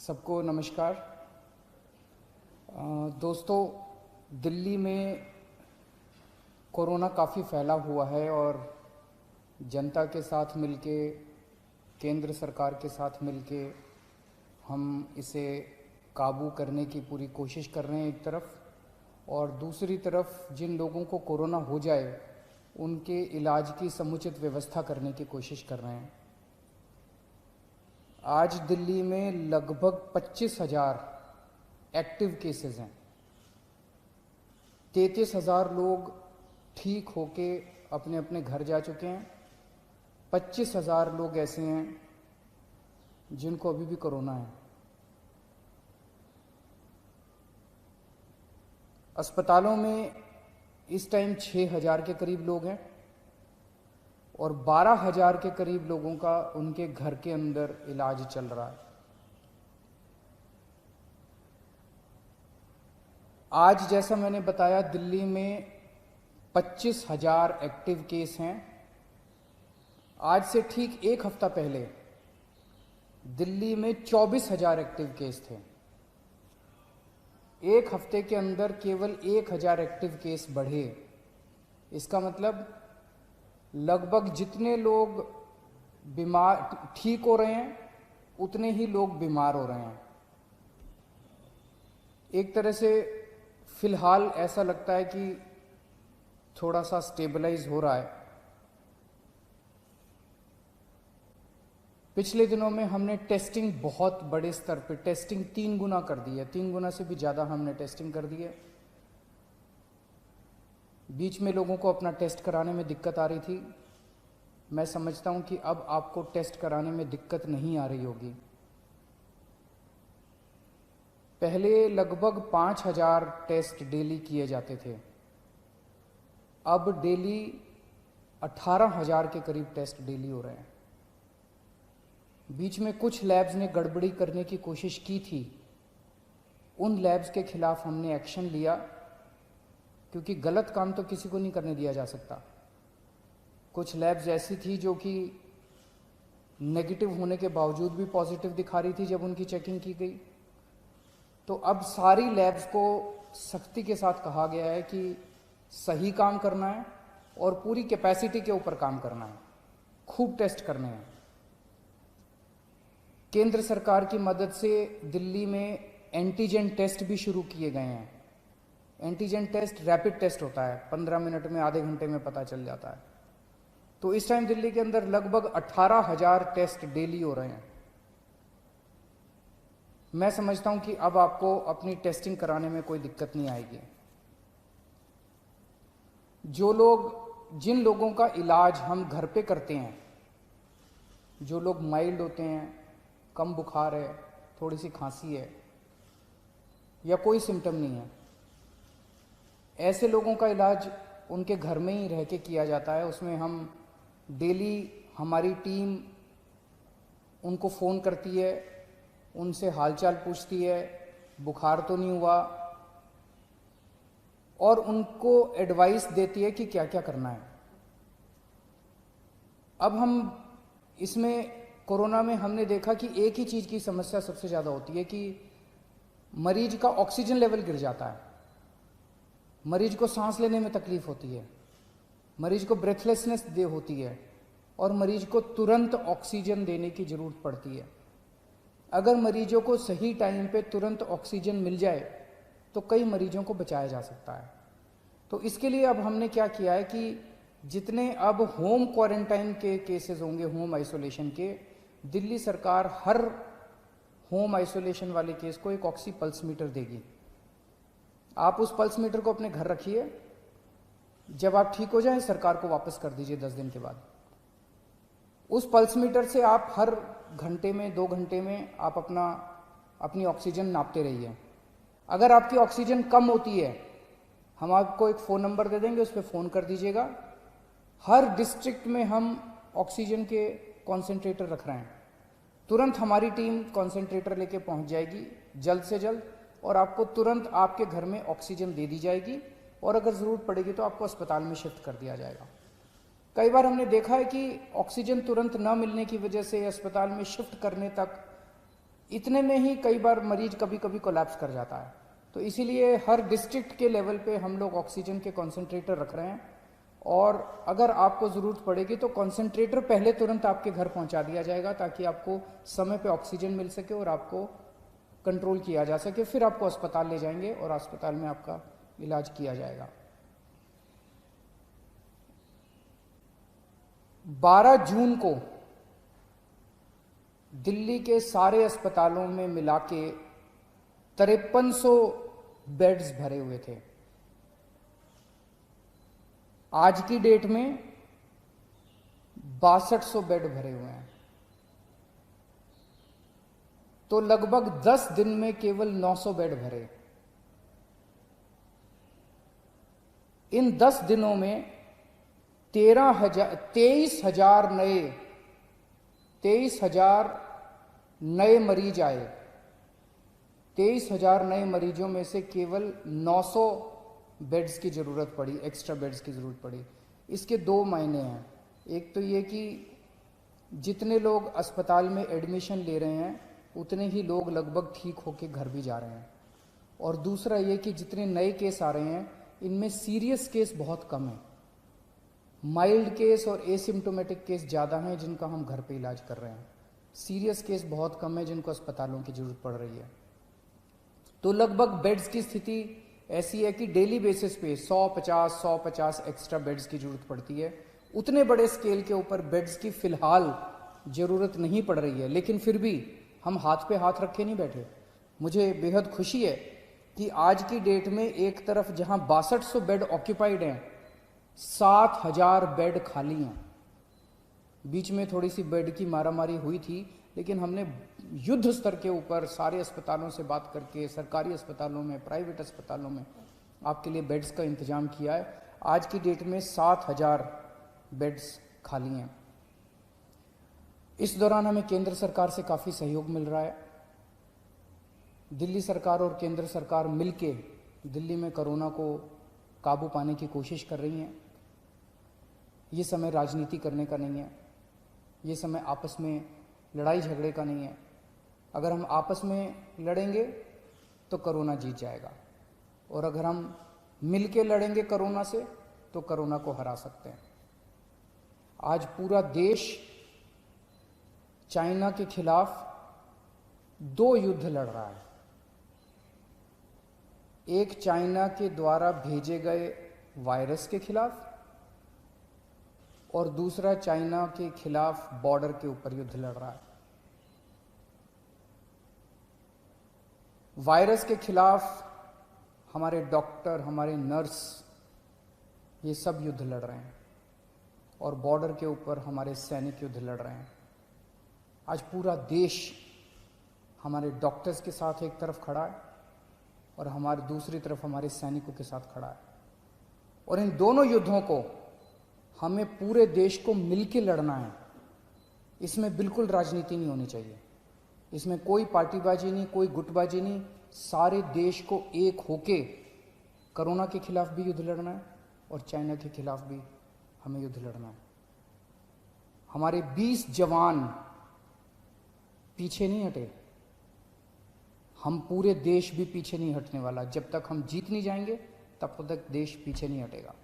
सबको नमस्कार। दोस्तों, दिल्ली में कोरोना काफ़ी फैला हुआ है और जनता के साथ मिलके, केंद्र सरकार के साथ मिलके हम इसे काबू करने की पूरी कोशिश कर रहे हैं एक तरफ, और दूसरी तरफ जिन लोगों को कोरोना हो जाए उनके इलाज की समुचित व्यवस्था करने की कोशिश कर रहे हैं। आज दिल्ली में लगभग 25,000 एक्टिव केसेस हैं। 33,000 लोग ठीक होके अपने अपने घर जा चुके हैं। 25,000 लोग ऐसे हैं जिनको अभी भी कोरोना है। अस्पतालों में इस टाइम 6,000 के करीब लोग हैं और 12,000 के करीब लोगों का उनके घर के अंदर इलाज चल रहा है। आज जैसा मैंने बताया, दिल्ली में 25,000 एक्टिव केस हैं। आज से ठीक एक हफ्ता पहले दिल्ली में 24,000 एक्टिव केस थे। एक हफ्ते के अंदर केवल 1,000 एक्टिव केस बढ़े। इसका मतलब लगभग जितने लोग बीमार ठीक हो रहे हैं उतने ही लोग बीमार हो रहे हैं। एक तरह से फिलहाल ऐसा लगता है कि थोड़ा सा स्टेबलाइज हो रहा है। पिछले दिनों में हमने टेस्टिंग बहुत बड़े स्तर पर टेस्टिंग 3 गुना कर दी है। 3 गुना से भी ज़्यादा हमने टेस्टिंग कर दी है। बीच में लोगों को अपना टेस्ट कराने में दिक्कत आ रही थी। मैं समझता हूं कि अब आपको टेस्ट कराने में दिक्कत नहीं आ रही होगी। पहले लगभग 5,000 टेस्ट डेली किए जाते थे, अब डेली 18,000 के करीब टेस्ट डेली हो रहे हैं। बीच में कुछ लैब्स ने गड़बड़ी करने की कोशिश की थी। उन लैब्स के खिलाफ हमने एक्शन लिया, क्योंकि गलत काम तो किसी को नहीं करने दिया जा सकता। कुछ लैब्स ऐसी थी जो कि नेगेटिव होने के बावजूद भी पॉजिटिव दिखा रही थी जब उनकी चेकिंग की गई। तो अब सारी लैब्स को सख्ती के साथ कहा गया है कि सही काम करना है और पूरी कैपेसिटी के ऊपर काम करना है, खूब टेस्ट करने हैं। केंद्र सरकार की मदद से दिल्ली में एंटीजन टेस्ट भी शुरू किए गए हैं। एंटीजन टेस्ट रैपिड टेस्ट होता है, 15 मिनट में, आधे घंटे में पता चल जाता है। तो इस टाइम दिल्ली के अंदर लगभग 18,000 टेस्ट डेली हो रहे हैं। मैं समझता हूं कि अब आपको अपनी टेस्टिंग कराने में कोई दिक्कत नहीं आएगी। जिन लोगों का इलाज हम घर पे करते हैं, जो लोग माइल्ड होते हैं, कम बुखार है, थोड़ी सी खांसी है या कोई सिम्टम नहीं है, ऐसे लोगों का इलाज उनके घर में ही रह के किया जाता है। उसमें हम डेली, हमारी टीम उनको फ़ोन करती है, उनसे हालचाल पूछती है, बुखार तो नहीं हुआ, और उनको एडवाइस देती है कि क्या क्या करना है। अब हम इसमें कोरोना में हमने देखा कि एक ही चीज़ की समस्या सबसे ज़्यादा होती है कि मरीज का ऑक्सीजन लेवल गिर जाता है, मरीज को सांस लेने में तकलीफ होती है, मरीज को ब्रेथलेसनेस होती है और मरीज को तुरंत ऑक्सीजन देने की ज़रूरत पड़ती है। अगर मरीजों को सही टाइम पे तुरंत ऑक्सीजन मिल जाए तो कई मरीजों को बचाया जा सकता है। तो इसके लिए अब हमने क्या किया है कि जितने अब होम क्वारंटाइन के केसेस होंगे, होम आइसोलेशन के, दिल्ली सरकार हर होम आइसोलेशन वाले केस को एक ऑक्सी पल्स मीटर देगी। आप उस पल्स मीटर को अपने घर रखिए, जब आप ठीक हो जाएं सरकार को वापस कर दीजिए 10 दिन के बाद। उस पल्स मीटर से आप हर घंटे में, 2 घंटे में आप अपनी ऑक्सीजन नापते रहिए। अगर आपकी ऑक्सीजन कम होती है, हम आपको एक फ़ोन नंबर दे देंगे, उस पर फ़ोन कर दीजिएगा। हर डिस्ट्रिक्ट में हम ऑक्सीजन के कॉन्सेंट्रेटर रख रहे हैं। तुरंत हमारी टीम कॉन्सेंट्रेटर लेके पहुंच जाएगी जल्द से जल्द, और आपको तुरंत आपके घर में ऑक्सीजन दे दी जाएगी, और अगर ज़रूरत पड़ेगी तो आपको अस्पताल में शिफ्ट कर दिया जाएगा। कई बार हमने देखा है कि ऑक्सीजन तुरंत न मिलने की वजह से अस्पताल में शिफ्ट करने तक इतने में ही कई बार मरीज कभी कभी कोलैप्स कर जाता है। तो इसीलिए हर डिस्ट्रिक्ट के लेवल पे हम लोग ऑक्सीजन के कॉन्सेंट्रेटर रख रहे हैं, और अगर आपको ज़रूरत पड़ेगी तो कॉन्सेंट्रेटर पहले तुरंत आपके घर पहुंचा दिया जाएगा, ताकि आपको समय पे ऑक्सीजन मिल सके और आपको कंट्रोल किया जा सके। फिर आपको अस्पताल ले जाएंगे और अस्पताल में आपका इलाज किया जाएगा। 12 जून को दिल्ली के सारे अस्पतालों में मिला के 5300 बेड्स भरे हुए थे। आज की डेट में 6200 बेड भरे हुए हैं। तो लगभग 10 दिन में केवल 900 बेड भरे। इन 10 दिनों में 23,000 नए मरीज आए। 23,000 नए मरीजों में से केवल 900 बेड्स की ज़रूरत पड़ी, एक्स्ट्रा बेड्स की ज़रूरत पड़ी। इसके दो मायने हैं। एक तो ये कि जितने लोग अस्पताल में एडमिशन ले रहे हैं उतने ही लोग लगभग ठीक होकर घर भी जा रहे हैं, और दूसरा ये कि जितने नए केस आ रहे हैं इनमें सीरियस केस बहुत कम है। माइल्ड केस और एसिम्टोमेटिक केस ज़्यादा हैं जिनका हम घर पे इलाज कर रहे हैं। सीरियस केस बहुत कम है जिनको अस्पतालों की ज़रूरत पड़ रही है। तो लगभग बेड्स की स्थिति ऐसी है कि डेली बेसिस पे 150 एक्स्ट्रा बेड्स की ज़रूरत पड़ती है। उतने बड़े स्केल के ऊपर बेड्स की फ़िलहाल ज़रूरत नहीं पड़ रही है, लेकिन फिर भी हम हाथ पे हाथ रखे नहीं बैठे। मुझे बेहद खुशी है कि आज की डेट में एक तरफ जहां 6200 बेड ऑक्यूपाइड हैं, 7000 बेड खाली हैं। बीच में थोड़ी सी बेड की मारामारी हुई थी, लेकिन हमने युद्ध स्तर के ऊपर सारे अस्पतालों से बात करके सरकारी अस्पतालों में, प्राइवेट अस्पतालों में आपके लिए बेड्स का इंतजाम किया है। आज की डेट में 7000 बेड्स खाली हैं। इस दौरान हमें केंद्र सरकार से काफ़ी सहयोग मिल रहा है। दिल्ली सरकार और केंद्र सरकार मिलके दिल्ली में कोरोना को काबू पाने की कोशिश कर रही हैं। ये समय राजनीति करने का नहीं है, ये समय आपस में लड़ाई झगड़े का नहीं है। अगर हम आपस में लड़ेंगे तो कोरोना जीत जाएगा, और अगर हम मिलके लड़ेंगे कोरोना से तो कोरोना को हरा सकते हैं। आज पूरा देश चाइना के खिलाफ 2 युद्ध लड़ रहा है। एक चाइना के द्वारा भेजे गए वायरस के खिलाफ, और दूसरा चाइना के खिलाफ बॉर्डर के ऊपर युद्ध लड़ रहा है। वायरस के खिलाफ हमारे डॉक्टर, हमारे नर्स, ये सब युद्ध लड़ रहे हैं, और बॉर्डर के ऊपर हमारे सैनिक युद्ध लड़ रहे हैं। आज पूरा देश हमारे डॉक्टर्स के साथ एक तरफ खड़ा है और हमारे दूसरी तरफ हमारे सैनिकों के साथ खड़ा है, और इन दोनों युद्धों को हमें पूरे देश को मिलके लड़ना है। इसमें बिल्कुल राजनीति नहीं होनी चाहिए, इसमें कोई पार्टीबाजी नहीं, कोई गुटबाजी नहीं। सारे देश को एक होके कोरोना के खिलाफ भी युद्ध लड़ना है और चाइना के खिलाफ भी हमें युद्ध लड़ना है। हमारे 20 जवान पीछे नहीं हटे, हम पूरे देश भी पीछे नहीं हटने वाला। जब तक हम जीत नहीं जाएंगे तब तक देश पीछे नहीं हटेगा।